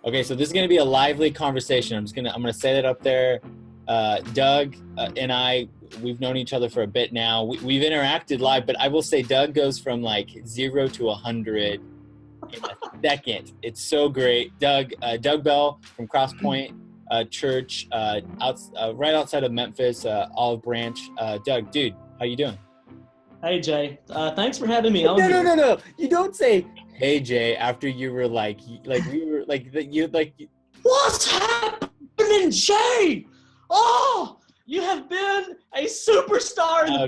Okay, so this is gonna be a lively conversation. I'm gonna set it up there. Doug and I, we've known each other for a bit now. We've interacted live, but I will say Doug goes from like 0 to 100 in a second. It's so great. Doug Bell from CrossPointe Church, right outside of Memphis, Olive Branch. Doug, dude, how you doing? Hey Jay, thanks for having me on No, no, here. no, no. You don't say, "Hey Jay," after you were like we were like you like. What's happening, Jay? Oh, you have been a superstar in the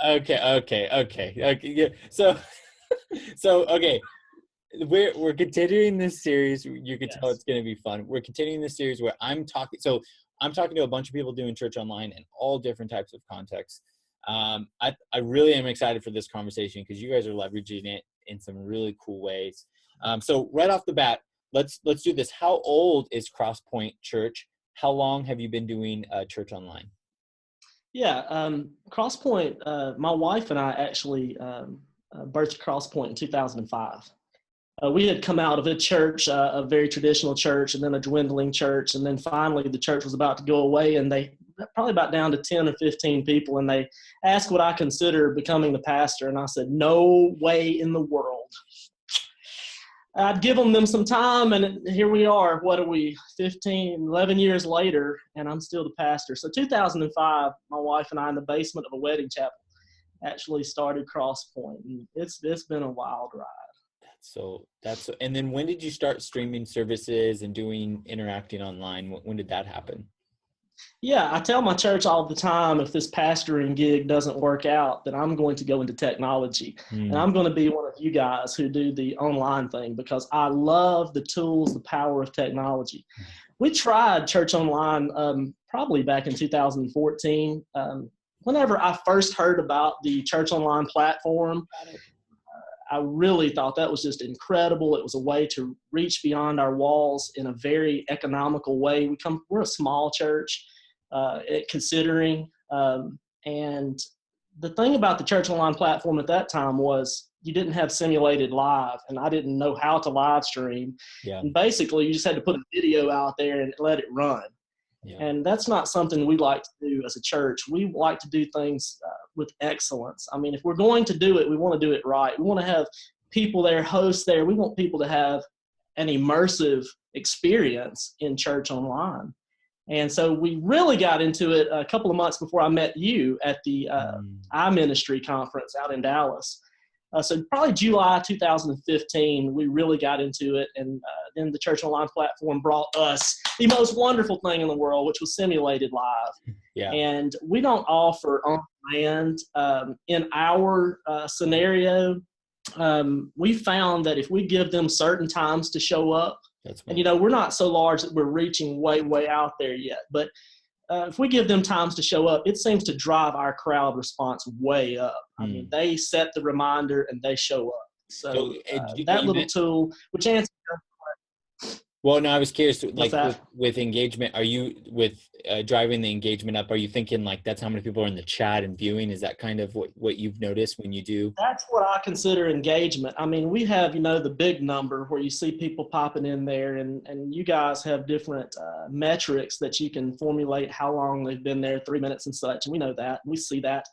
Okay, faith. okay. Yeah. So okay. We're continuing this series. You can tell Yes. it's going to be fun. We're continuing this series where I'm talking. So I'm talking to a bunch of people doing church online in all different types of contexts. I really am excited for this conversation because you guys are leveraging it in some really cool ways. So right off the bat, let's do this. How old is CrossPointe Church? How long have you been doing church online? Yeah, CrossPointe, my wife and I actually birthed CrossPointe in 2005. We had come out of a church, a very traditional church, and then a dwindling church. And then finally the church was about to go away, and they probably about down to 10 or 15 people. And they asked what I consider becoming the pastor. And I said, no way in the world. I'd given them some time, and here we are. What are we, 15, 11 years later, and I'm still the pastor. So 2005, my wife and I, in the basement of a wedding chapel, actually started CrossPointe, and it's been a wild ride. And then when did you start streaming services and interacting online? When did that happen? Yeah, I tell my church all the time, if this pastoring gig doesn't work out, then I'm going to go into technology. And I'm going to be one of you guys who do the online thing because I love the tools, the power of technology. We tried church online probably back in 2014. Whenever I first heard about the church online platform, I really thought that was just incredible. It was a way to reach beyond our walls in a very economical way. We're a small church, considering, and the thing about the church online platform at that time was you didn't have simulated live, and I didn't know how to live stream. Yeah. And basically, you just had to put a video out there and let it run. Yeah. And that's not something we like to do as a church. We like to do things with excellence. I mean, if we're going to do it, we want to do it right. We want to have people there, hosts there. We want people to have an immersive experience in church online. And so we really got into it a couple of months before I met you at the iMinistry conference out in Dallas. So probably July 2015, we really got into it. And then the church online platform brought us the most wonderful thing in the world, which was simulated live. Yeah. And we don't offer on demand. In our scenario, we found that if we give them certain times to show up, and we're not so large that we're reaching way out there yet, but if we give them times to show up, it seems to drive our crowd response way up. I mean, they set the reminder and they show up. So that little tool, which answers your question. Well, no, I was curious, like with engagement, are you driving the engagement up? Are you thinking like that's how many people are in the chat and viewing? Is that kind of what you've noticed when you do? That's what I consider engagement. I mean, we have, the big number where you see people popping in there, and you guys have different metrics that you can formulate how long they've been there, 3 minutes and such. And we know that. We see that.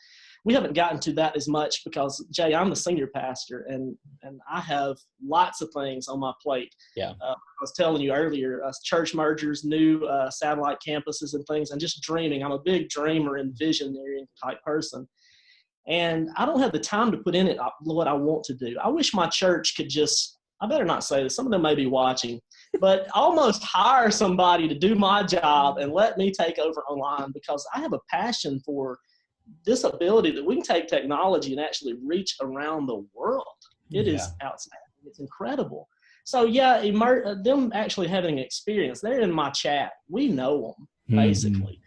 We haven't gotten to that as much because, Jay, I'm the senior pastor, and I have lots of things on my plate. Yeah. I was telling you earlier, church mergers, new satellite campuses and things, and just dreaming. I'm a big dreamer and visionary type person. And I don't have the time to put in it what I want to do. I wish my church could I better not say this, some of them may be watching, but almost hire somebody to do my job and let me take over online, because I have a passion for this ability that we can take technology and actually reach around the world. It is outstanding. It's incredible. So them actually having an experience, they're in my chat. We know them, basically.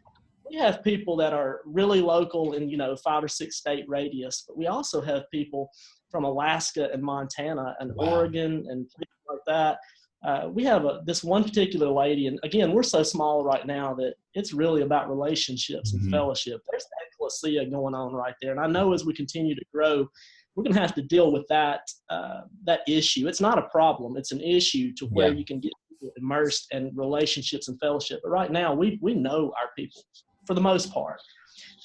We have people that are really local in, 5 or 6 state radius, but we also have people from Alaska and Montana and Oregon and places like that. We have this one particular lady, and again, we're so small right now that it's really about relationships and fellowship. There's ecclesia going on right there. And I know as we continue to grow, we're going to have to deal with that issue. It's not a problem. It's an issue to where you can get immersed in relationships and fellowship. But right now, we know our people for the most part.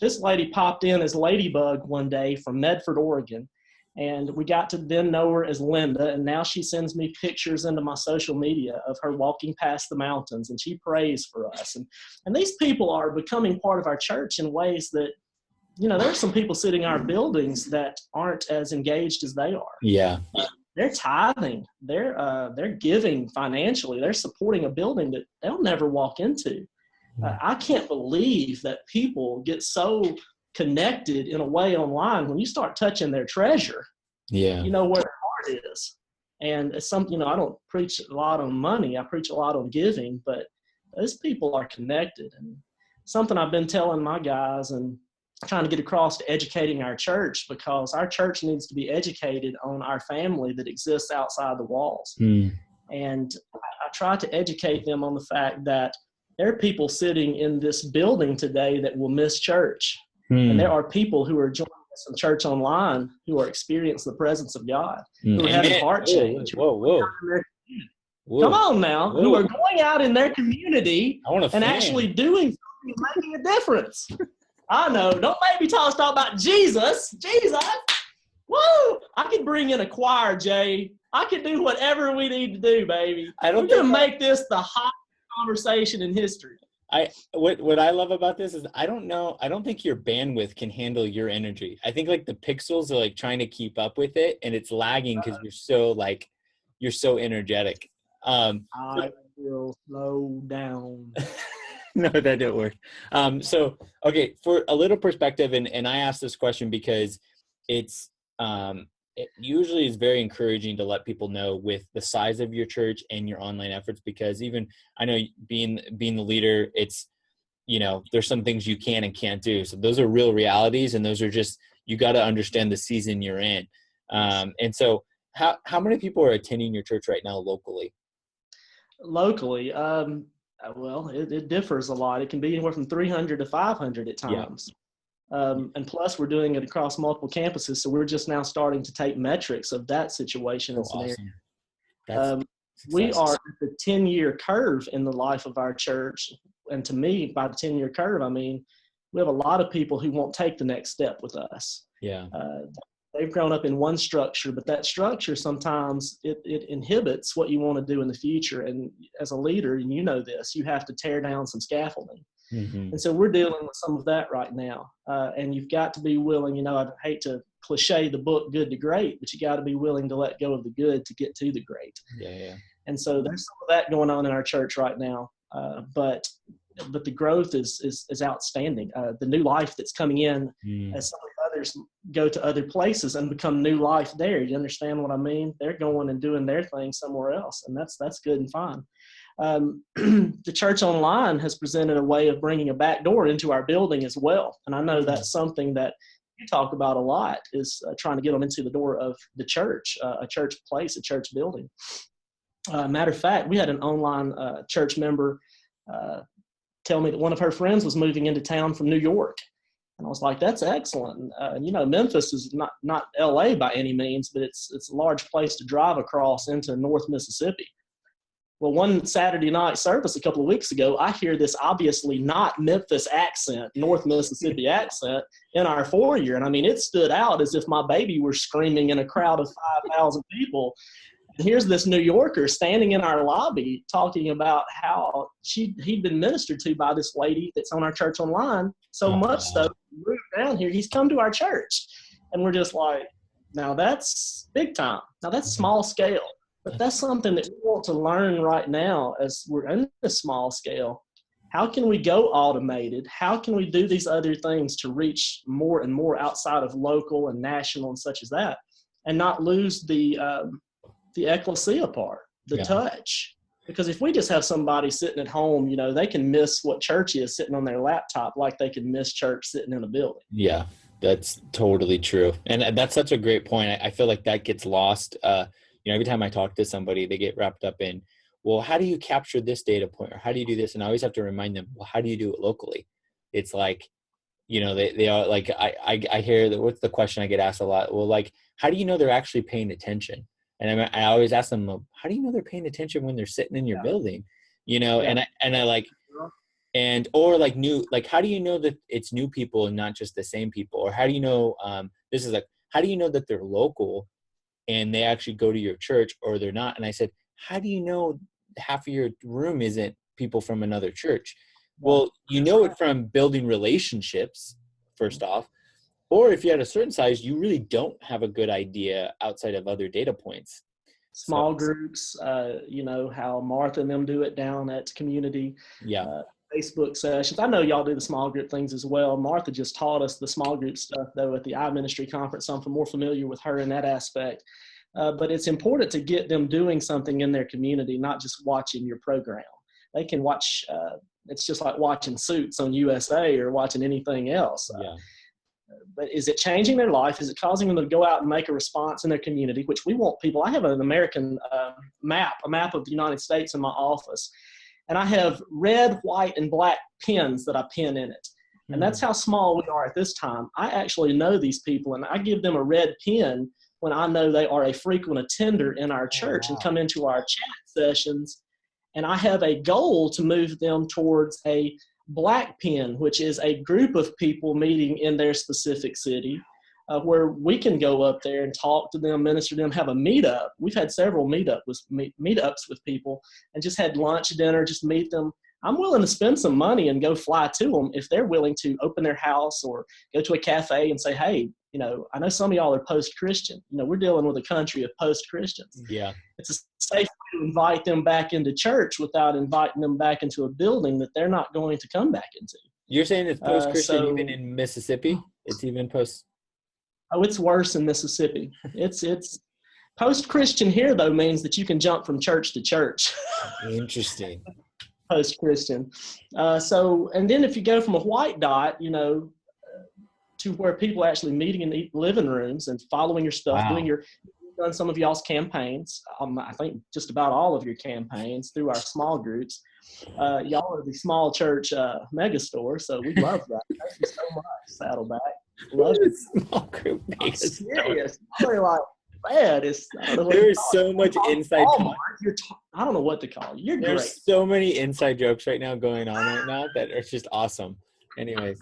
This lady popped in as Ladybug one day from Medford, Oregon, and we got to then know her as Linda, and now she sends me pictures into my social media of her walking past the mountains, and she prays for us. And these people are becoming part of our church in ways that, there's some people sitting in our buildings that aren't as engaged as they are. Yeah. They're tithing. They're giving financially. They're supporting a building that they'll never walk into. I can't believe that people get so connected in a way online when you start touching their treasure. Yeah. You know where their heart is. And it's something, I don't preach a lot on money. I preach a lot on giving, but those people are connected. And something I've been telling my guys and trying to get across to educating our church, because our church needs to be educated on our family that exists outside the walls. And I try to educate them on the fact that there are people sitting in this building today that will miss church. And there are people who are joining us in church online who are experiencing the presence of God, who are having heart change. Whoa. Come on now. Who are going out in their community and actually doing something and making a difference. I know. Don't make me talk about Jesus. Jesus. Woo! I could bring in a choir, Jay. I could do whatever we need to do, baby. We're going to make this the hottest conversation in history. What I love about this is I don't think your bandwidth can handle your energy. I think like the pixels are like trying to keep up with it, and it's lagging because you're so energetic. I will slow down. No, that didn't work. So okay, for a little perspective, and I asked this question because it's it usually is very encouraging to let people know with the size of your church and your online efforts, because even I know being the leader, it's, there's some things you can and can't do. So those are real realities, and those are just, you got to understand the season you're in. And so how many people are attending your church right now locally? Locally, well, it differs a lot. It can be anywhere from 300 to 500 at times. Yeah. And plus, we're doing it across multiple campuses, so we're just now starting to take metrics of that situation and scenario. Awesome. We are at the 10-year curve in the life of our church, and to me, by the 10-year curve, I mean we have a lot of people who won't take the next step with us. Yeah. They've grown up in one structure, but that structure sometimes it inhibits what you want to do in the future. And as a leader, and you know this, you have to tear down some scaffolding. Mm-hmm. And so we're dealing with some of that right now. And you've got to be willing, I hate to cliche the book Good to Great, but you got to be willing to let go of the good to get to the great. Yeah. And so there's some of that going on in our church right now. But the growth is outstanding. The new life that's coming in as some of the others go to other places and become new life there. You understand what I mean? They're going and doing their thing somewhere else, and that's good and fine. The church online has presented a way of bringing a back door into our building as well. And I know that's something that you talk about a lot, is trying to get them into the door of the church, a church place, a church building. Matter of fact, we had an online church member tell me that one of her friends was moving into town from New York. And I was like, that's excellent. Memphis is not LA by any means, but it's a large place to drive across into North Mississippi. Well, one Saturday night service a couple of weeks ago, I hear this obviously not Memphis accent, North Mississippi accent in our foyer. And I mean, it stood out as if my baby were screaming in a crowd of 5,000 people. And here's this New Yorker standing in our lobby talking about how he'd been ministered to by this lady that's on our church online. So much so, he moved down here, he's come to our church. And we're just like, now that's big time. Now that's small scale. But that's something that we want to learn right now as we're in the small scale. How can we go automated? How can we do these other things to reach more and more outside of local and national and such as that, and not lose the ecclesia part, the touch? Because if we just have somebody sitting at home, they can miss what church is sitting on their laptop like they can miss church sitting in a building. Yeah, that's totally true. And that's such a great point. I feel like that gets lost. Every time I talk to somebody, they get wrapped up in, well, how do you capture this data point, or how do you do this? And I always have to remind them, well, how do you do it locally? It's like, they are like, I hear that. What's the question I get asked a lot? Well, like, how do you know they're actually paying attention? And I always ask them, well, how do you know they're paying attention when they're sitting in your building? And I like, and, or like how do you know that it's new people and not just the same people? Or how do you know, how do you know that they're local and they actually go to your church or they're not? And I said, how do you know half of your room isn't people from another church? Well, you know it from building relationships, first off, or if you're at a certain size, you really don't have a good idea outside of other data points. Small groups, how Martha and them do it down at community. Facebook sessions. I know y'all do the small group things as well. Martha just taught us the small group stuff, though, at the iMinistry conference. So I'm more familiar with her in that aspect. But it's important to get them doing something in their community, not just watching your program. They can watch, it's just like watching Suits on USA or watching anything else. But is it changing their life? Is it causing them to go out and make a response in their community, which we want people? I have an American a map of the United States in my office. And I have red, white, and black pins that I pin in it. And that's how small we are at this time. I actually know these people, and I give them a red pin when I know they are a frequent attender in our church and come into our chat sessions. And I have a goal to move them towards a black pin, which is a group of people meeting in their specific city, where we can go up there and talk to them, minister to them, have a meetup. We've had several meetups with people and just had lunch, dinner, just meet them. I'm willing to spend some money and go fly to them if they're willing to open their house or go to a cafe and say, hey, I know some of y'all are post-Christian. We're dealing with a country of post-Christians. Yeah. It's a safe way to invite them back into church without inviting them back into a building that they're not going to come back into. You're saying it's post-Christian even in Mississippi? It's even post... Oh, it's worse in Mississippi. It's post-Christian here, though, means that you can jump from church to church. Interesting. Post-Christian. And then if you go from a white dot, to where people are actually meeting in the living rooms and following your stuff, you've done some of y'all's campaigns. I think just about all of your campaigns through our small groups. Y'all are the small church megastore, so we love that. Thank you so much, Saddleback. Love it. Small group megastore. Serious. I'm like, man, there's so much inside talk. I don't know what to call you. You're There's great. So many inside jokes right now going on right now that are just awesome. Anyways.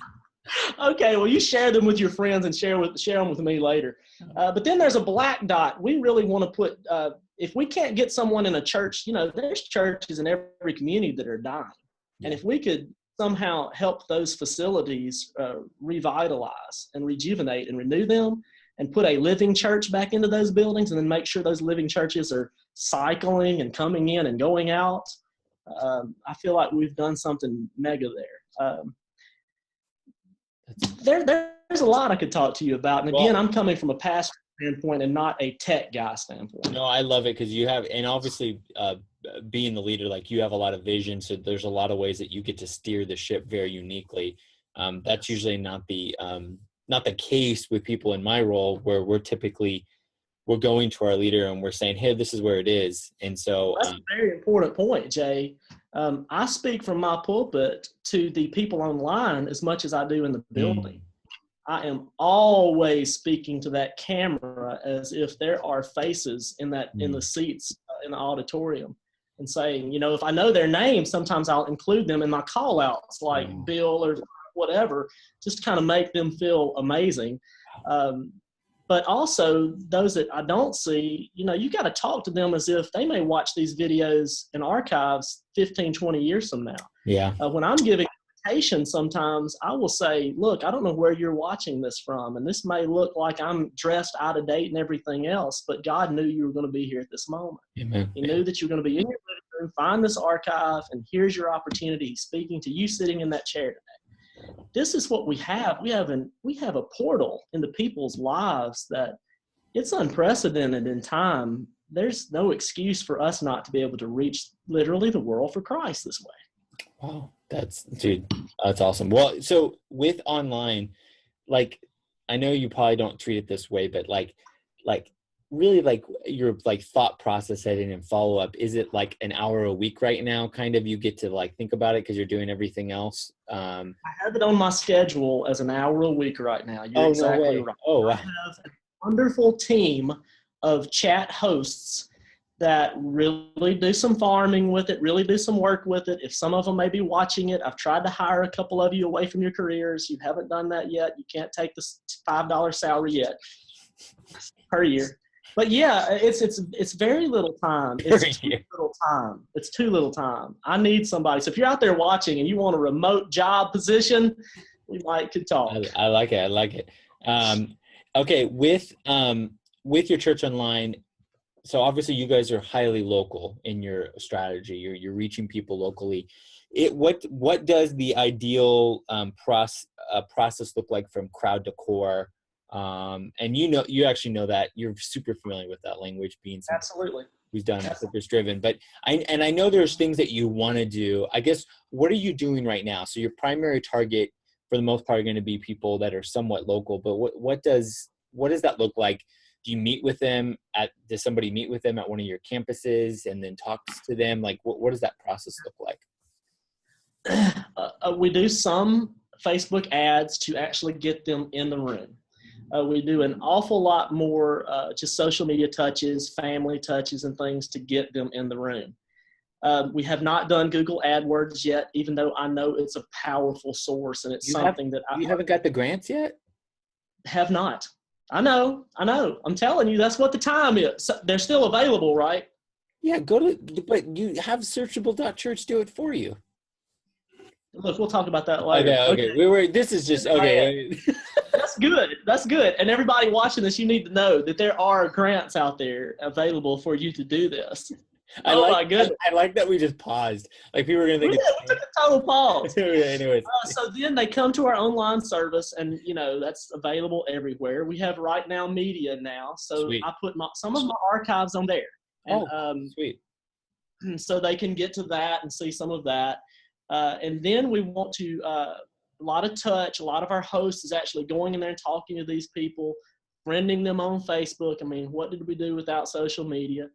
Okay, well, you share them with your friends and share them with me later. But then there's a black dot. We really want to put, if we can't get someone in a church, there's churches in every community that are dying. And if we could somehow help those facilities revitalize and rejuvenate and renew them and put a living church back into those buildings and then make sure those living churches are cycling and coming in and going out, I feel like we've done something mega there. There's a lot I could talk to you about. And again, I'm coming from a pastor standpoint and not a tech guy standpoint. No, I love it because you have, and obviously being the leader, like you have a lot of vision. So there's a lot of ways that you get to steer the ship very uniquely. That's usually not the case with people in my role where we're going to our leader and we're saying, hey, this is where it is. And so that's a very important point, Jay. I speak from my pulpit to the people online as much as I do in the building. I am always speaking to that camera as if there are faces in the seats in the auditorium and saying, if I know their name, sometimes I'll include them in my call outs like Bill or whatever, just to kind of make them feel amazing. But also those that I don't see, you got to talk to them as if they may watch these videos in archives 15, 20 years from now. Yeah. When I'm giving invitations, sometimes I will say, look, I don't know where you're watching this from. And this may look like I'm dressed out of date and everything else, but God knew you were going to be here at this moment. Amen. He knew that you're going to be in your living room, find this archive, and here's your opportunity, speaking to you sitting in that chair today. This is what we have. We have a portal into people's lives that it's unprecedented in time. There's no excuse for us not to be able to reach literally the world for Christ this way. Wow. That's awesome. Well, so with online, like, I know you probably don't treat it this way, but like really like your like thought process setting and follow up, is it like an hour a week right now? Kind of, you get to like think about it because you're doing everything else. I have it on my schedule as an hour a week right now. You're exactly right. Oh, wow. I have a wonderful team of chat hosts that really do some farming with it, really do some work with it. If some of them may be watching it, I've tried to hire a couple of you away from your careers. You haven't done that yet. You can't take the $5 salary yet per year. But yeah, it's very little time. It's too little time. It's too little time. I need somebody. So if you're out there watching and you want a remote job position, we could talk. I like it. I like it. Okay, with your church online, so obviously you guys are highly local in your strategy. You're reaching people locally. What does the ideal process look like from crowd to core? And you actually know that you're super familiar with that language, being absolutely who's done purpose driven. But I know there's things that you want to do. I guess, what are you doing right now? So your primary target for the most part are going to be people that are somewhat local, but what does that look like? Do you meet with them does somebody meet with them at one of your campuses and then talks to them? Like, what does that process look like? We do some Facebook ads to actually get them in the room. We do an awful lot more just social media touches, family touches, and things to get them in the room. We have not done Google AdWords yet, even though I know it's a powerful source and it's something that you haven't got the grants yet? Have not. I know. I'm telling you, that's what the time is. So they're still available, right? Yeah, but you have searchable.church do it for you. Look, we'll talk about that later. Okay. This is just, okay. That's good. And everybody watching this, you need to know that there are grants out there available for you to do this. My goodness. I like that we just paused. Like, people were going to think we took a total pause. Anyways. So then they come to our online service, and that's available everywhere. We have Right Now Media now, so sweet. I put some of my archives on there. And, sweet. So they can get to that and see some of that. And then we want to a lot of touch. A lot of our hosts is actually going in there and talking to these people, friending them on Facebook. I mean, what did we do without social media?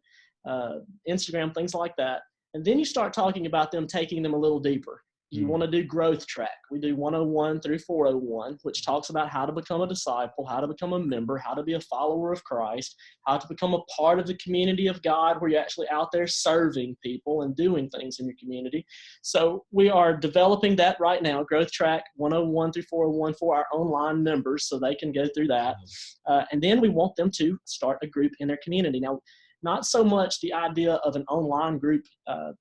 Instagram, things like that. And then you start talking about them, taking them a little deeper. You want to do growth track. We do 101 through 401, which talks about how to become a disciple, how to become a member, how to be a follower of Christ, how to become a part of the community of God, where you're actually out there serving people and doing things in your community. So we are developing that right now, growth track 101 through 401 for our online members, so they can go through that. And then we want them to start a group in their community. Now, not so much the idea of an online group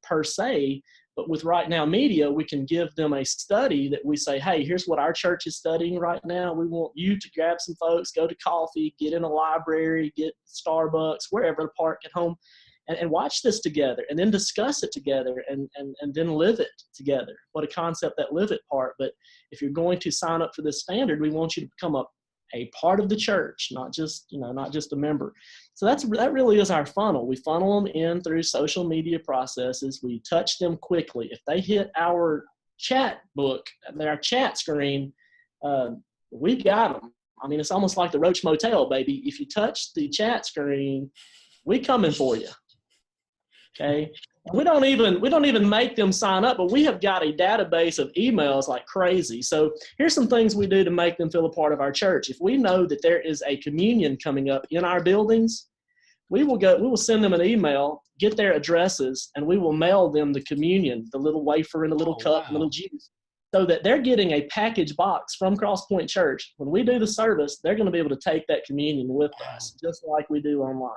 per se, but with Right Now Media, we can give them a study that we say, hey, here's what our church is studying right now. We want you to grab some folks, go to coffee, get in a library, get Starbucks, wherever, the park, at home, and watch this together, and then discuss it together, and then live it together. What a concept, that live it part. But if you're going to sign up for this standard, we want you to become a part of the church, not just a member. So that really is our funnel. We funnel them in through social media processes. We touch them quickly. If they hit our chat book, our chat screen, we got them. I mean, it's almost like the Roach Motel, baby. If you touch the chat screen, we coming for you. Okay. We don't even make them sign up, but we have got a database of emails like crazy. So here's some things we do to make them feel a part of our church. If we know that there is a communion coming up in our buildings, we will send them an email, get their addresses, and we will mail them the communion, the little wafer and a little cup, little juice, so that they're getting a package box from CrossPointe Church. When we do the service, they're going to be able to take that communion with us, just like we do online.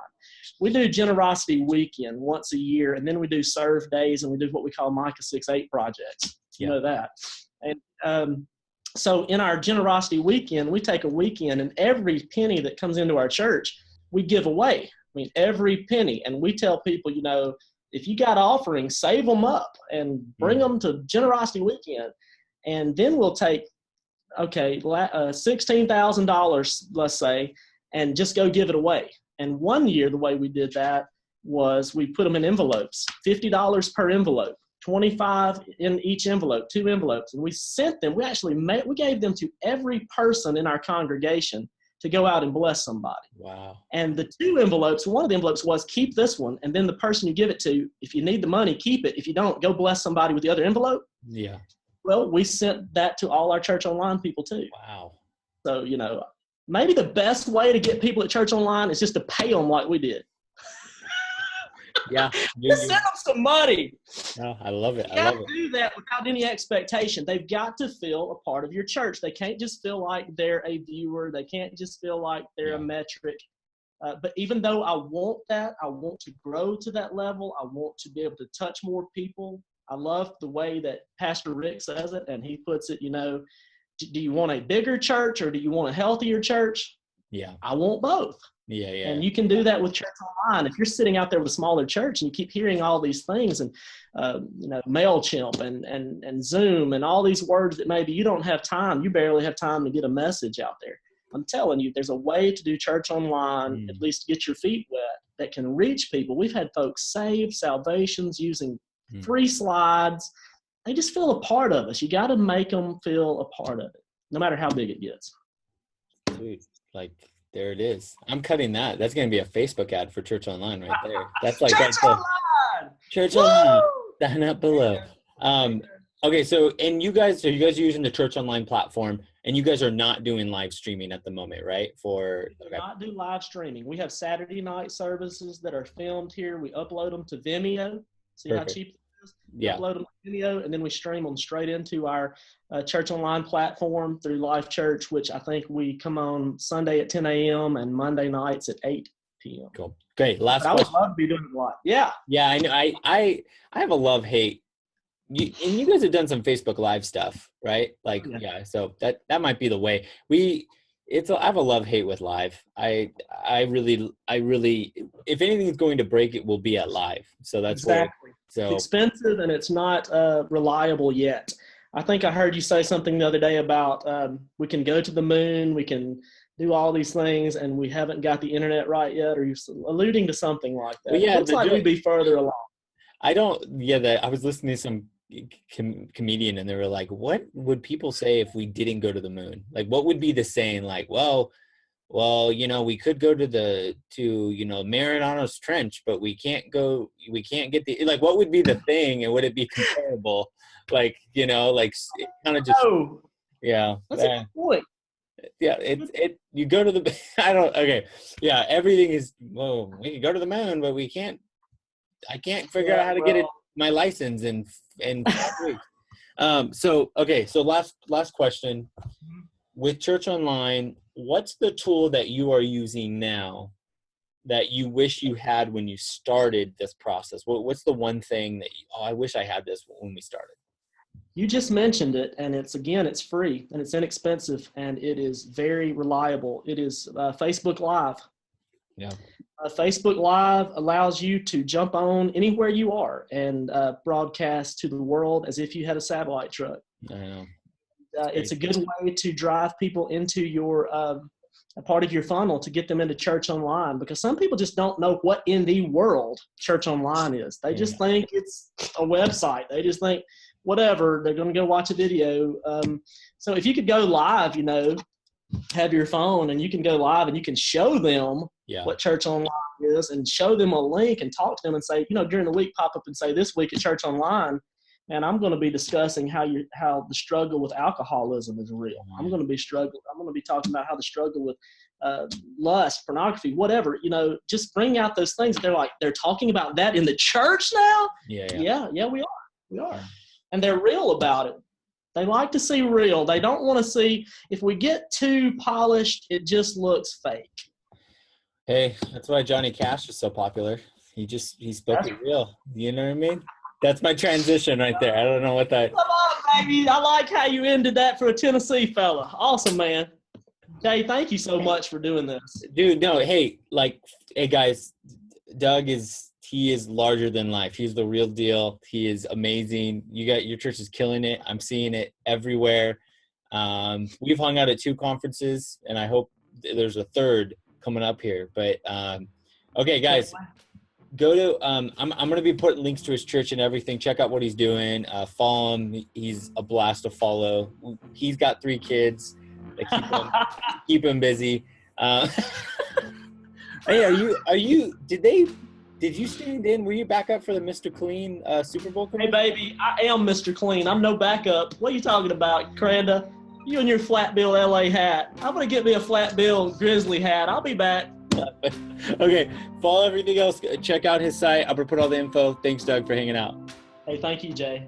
We do Generosity Weekend once a year, and then we do Serve Days, and we do what we call Micah 6-8 projects. You know that. And so in our Generosity Weekend, we take a weekend, and every penny that comes into our church, we give away. I mean, every penny. And we tell people, if you got offerings, save them up and bring them to Generosity Weekend. And then we'll take, $16,000, let's say, and just go give it away. And one year, the way we did that was we put them in envelopes, $50 per envelope, $25 in each envelope, 2 envelopes. And we sent them, we gave them to every person in our congregation to go out and bless somebody. Wow. And the 2 envelopes, one of the envelopes was, keep this one. And then the person you give it to, if you need the money, keep it. If you don't, go bless somebody with the other envelope. Yeah. Well, we sent that to all our church online people too. Wow. So, maybe the best way to get people at church online is just to pay them like we did. Yeah. Just send them some money. No, I love it. You got to do that without any expectation. They've got to feel a part of your church. They can't just feel like they're a viewer. They can't just feel like they're a metric. But even though I want that, I want to grow to that level. I want to be able to touch more people. I love the way that Pastor Rick says it, and he puts it, do you want a bigger church or do you want a healthier church? Yeah. I want both. Yeah. And you can do that with church online. If you're sitting out there with a smaller church and you keep hearing all these things and, MailChimp and Zoom and all these words that maybe you don't have time, you barely have time to get a message out there. I'm telling you, there's a way to do church online, at least get your feet wet, that can reach people. We've had folks save salvations using free slides. They just feel a part of us. You got to make them feel a part of it, no matter how big it gets. Sweet. Like, there it is. I'm cutting that. That's going to be a Facebook ad for Church Online right there. That's like Church Online. Church Online. Sign up below. Okay, so you guys are using the Church Online platform, and you guys are not doing live streaming at the moment, right? We do not do live streaming. We have Saturday night services that are filmed here. We upload them to Vimeo. See Perfect. How cheap it is? Yeah. Upload them to Vimeo, and then we stream them straight into our Church Online platform through Life Church, which I think we come on Sunday at 10 a.m. and Monday nights at 8 p.m. Cool. Great. Last question. I would love to be doing it live. Yeah. Yeah, I know. I have a love-hate. You guys have done some Facebook Live stuff, right? Like, yeah. So that might be the way. I have a love-hate with live. I really, if anything's going to break, it will be at live. So that's exactly. It's expensive and it's not reliable yet. I think I heard you say something the other day about we can go to the moon, we can do all these things, and we haven't got the internet right yet. Or you're alluding to something like that. Well, yeah, it looks like we'd be further along. I was listening to some comedian and they were like, what would people say if we didn't go to the moon? Like, what would be the saying? Like, well, we could go to Mariana's Trench, but we can't get the, what would be the thing, and would it be comparable? Kind of just, that's a good point. Yeah, you go to the, everything is, we can go to the moon, but I can't figure out how to get my license in 5 weeks. So last question. With Church Online, what's the tool that you are using now that you wish you had when you started this process? What's the one thing that I wish I had this when we started? You just mentioned it, and it's free and it's inexpensive and it is very reliable. It is Facebook Live. Yeah. Facebook Live allows you to jump on anywhere you are and broadcast to the world as if you had a satellite truck. I know. It's a good way to drive people into your a part of your funnel to get them into Church Online, because some people just don't know what in the world Church Online is. They just think it's a website. They just think whatever, they're going to go watch a video. So if you could go live, have your phone and you can go live and you can show them what Church Online is and show them a link and talk to them and say, during the week, pop up and say, this week at Church Online, and I'm going to be discussing how the struggle with alcoholism is real. I'm going to be talking about how the struggle with lust, pornography, whatever, just bring out those things. They're talking about that in the church now. Yeah, we are. And they're real about it. They like to see real. They don't want to see, if we get too polished, it just looks fake. Hey, that's why Johnny Cash is so popular. He spoke it real. You know what I mean? That's my transition right there. I don't know what that. Come on, baby. I like how you ended that for a Tennessee fella. Awesome, man. Jay, thank you so much for doing this. Dude, no, hey guys, Doug is larger than life. He's the real deal. He is amazing. Your church is killing it. I'm seeing it everywhere. We've hung out at 2 conferences, and I hope there's a third coming up here. But okay, guys, go to I'm going to be putting links to his church and everything. Check out what he's doing. Follow him. He's a blast to follow. He's got 3 kids that keep him busy. Hey, did you stand in? Were you back up for the Mr. Clean Super Bowl commercial? Hey, baby, I am Mr. Clean. I'm no backup. What are you talking about, Kranda? You and your flat bill LA hat. I'm going to get me a flat bill Grizzly hat. I'll be back. Okay, follow everything else. Check out his site. I'm going to put all the info. Thanks, Doug, for hanging out. Hey, thank you, Jay.